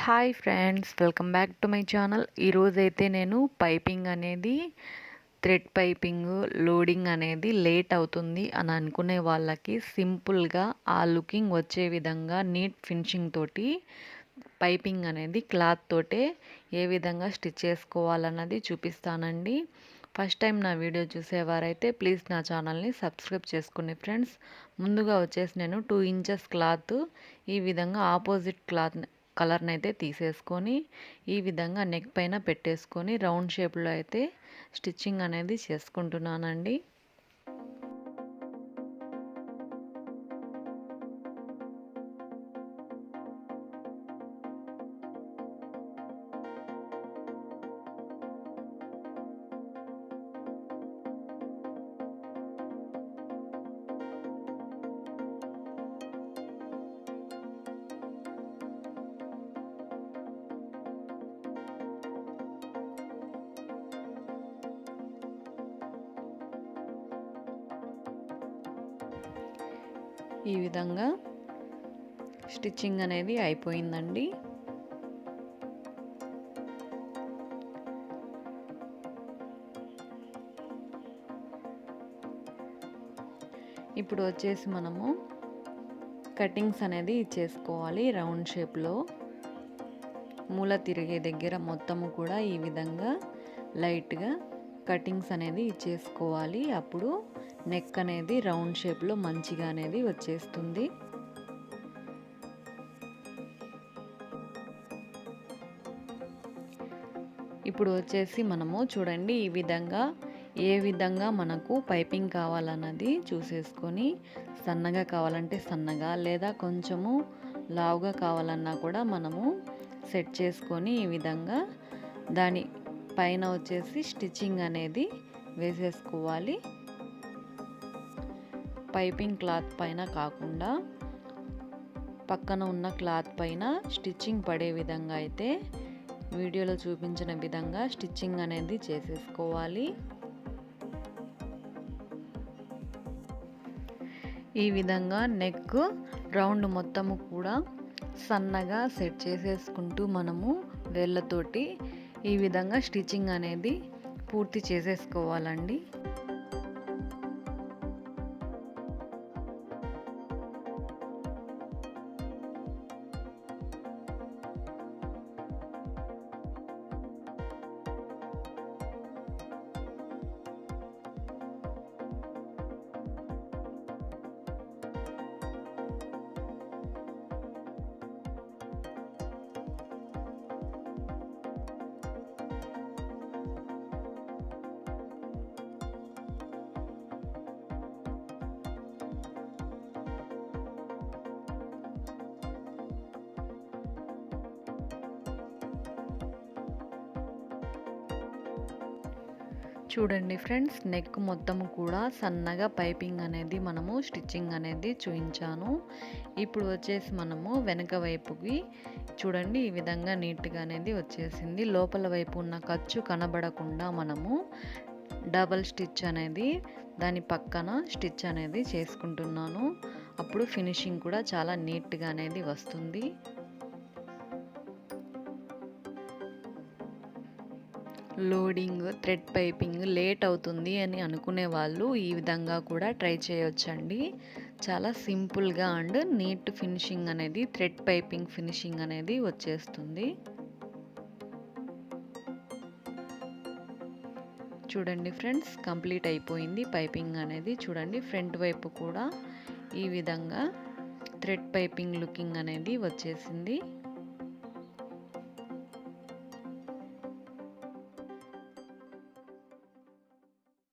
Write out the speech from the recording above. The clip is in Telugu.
Hi friends, welcome back to my channel. ఈరోజైతే నేను పైపింగ్ అనేది థ్రెడ్ పైపింగ్ లోడింగ్ అనేది లేట్ అవుతుంది అని అనుకునే వాళ్ళకి సింపుల్గా ఆ లుకింగ్ వచ్చే విధంగా నీట్ ఫినిషింగ్ తోటి పైపింగ్ అనేది క్లాత్ తోటే ఏ విధంగా స్టిచ్ చేసుకోవాలన్నది చూపిస్తానండి. ఫస్ట్ టైం నా వీడియో చూసేవారైతే ప్లీజ్ నా ఛానల్ని సబ్స్క్రైబ్ చేసుకోండి ఫ్రెండ్స్. ముందుగా వచ్చేసి నేను 2 ఇంచెస్ క్లాత్ ఈ విధంగా ఆపోజిట్ కలర్ని అయితే తీసేసుకొని ఈ విధంగా నెక్ పైన పెట్టేసుకొని రౌండ్ షేప్లో అయితే స్టిచ్చింగ్ అనేది చేసుకుంటున్నానండి. ఈ విధంగా స్టిచ్చింగ్ అనేది అయిపోయిందండి. ఇప్పుడు వచ్చేసి మనము కటింగ్స్ అనేది ఇచ్చేసుకోవాలి. రౌండ్ షేప్లో మూల తిరిగే దగ్గర మొత్తము కూడా ఈ విధంగా లైట్గా కటింగ్స్ అనేది ఇచ్చేసుకోవాలి. అప్పుడు నెక్ అనేది రౌండ్ షేప్లో మంచిగా అనేది వచ్చేస్తుంది. ఇప్పుడు వచ్చేసి మనము చూడండి ఈ విధంగా ఏ విధంగా మనకు పైపింగ్ కావాలన్నది చూసేసుకొని సన్నగా కావాలంటే సన్నగా లేదా కొంచెము లావుగా కావాలన్నా కూడా మనము సెట్ చేసుకొని ఈ విధంగా దాని పైన వచ్చేసి స్టిచ్చింగ్ అనేది వేసేసుకోవాలి. పైపింగ్ క్లాత్ పైన కాకుండా పక్కన ఉన్న క్లాత్ పైన స్టిచ్చింగ్ పడే విధంగా అయితే వీడియోలో చూపించిన విధంగా స్టిచ్చింగ్ అనేది చేసేసుకోవాలి. ఈ విధంగా నెక్ రౌండ్ మొత్తము కూడా సన్నగా సెట్ చేసేసుకుంటూ మనము వేళ్ళతోటి ఈ విధంగా స్టిచ్చింగ్ అనేది పూర్తి చేసేసుకోవాలండి. చూడండి ఫ్రెండ్స్, నెక్ మొత్తము కూడా సన్నగా పైపింగ్ అనేది మనము స్టిచ్చింగ్ అనేది చూపించాను. ఇప్పుడు వచ్చేసి మనము వెనక వైపుకి చూడండి ఈ విధంగా నీట్గా అనేది వచ్చేసింది. లోపల వైపు ఉన్న ఖర్చు కనబడకుండా మనము డబల్ స్టిచ్ అనేది దాని పక్కన స్టిచ్ అనేది చేసుకుంటున్నాను. అప్పుడు ఫినిషింగ్ కూడా చాలా నీట్గా అనేది వస్తుంది. లోడింగ్ థ్రెడ్ పైపింగ్ లేట్ అవుతుంది అని అనుకునే వాళ్ళు ఈ విధంగా కూడా ట్రై చేయొచ్చండి. చాలా సింపుల్గా అండ్ నీట్ ఫినిషింగ్ అనేది థ్రెడ్ పైపింగ్ ఫినిషింగ్ అనేది వచ్చేస్తుంది. చూడండి ఫ్రెండ్స్, కంప్లీట్ అయిపోయింది పైపింగ్ అనేది. చూడండి ఫ్రంట్ వైపు కూడా ఈ విధంగా థ్రెడ్ పైపింగ్ లుకింగ్ అనేది వచ్చేసింది.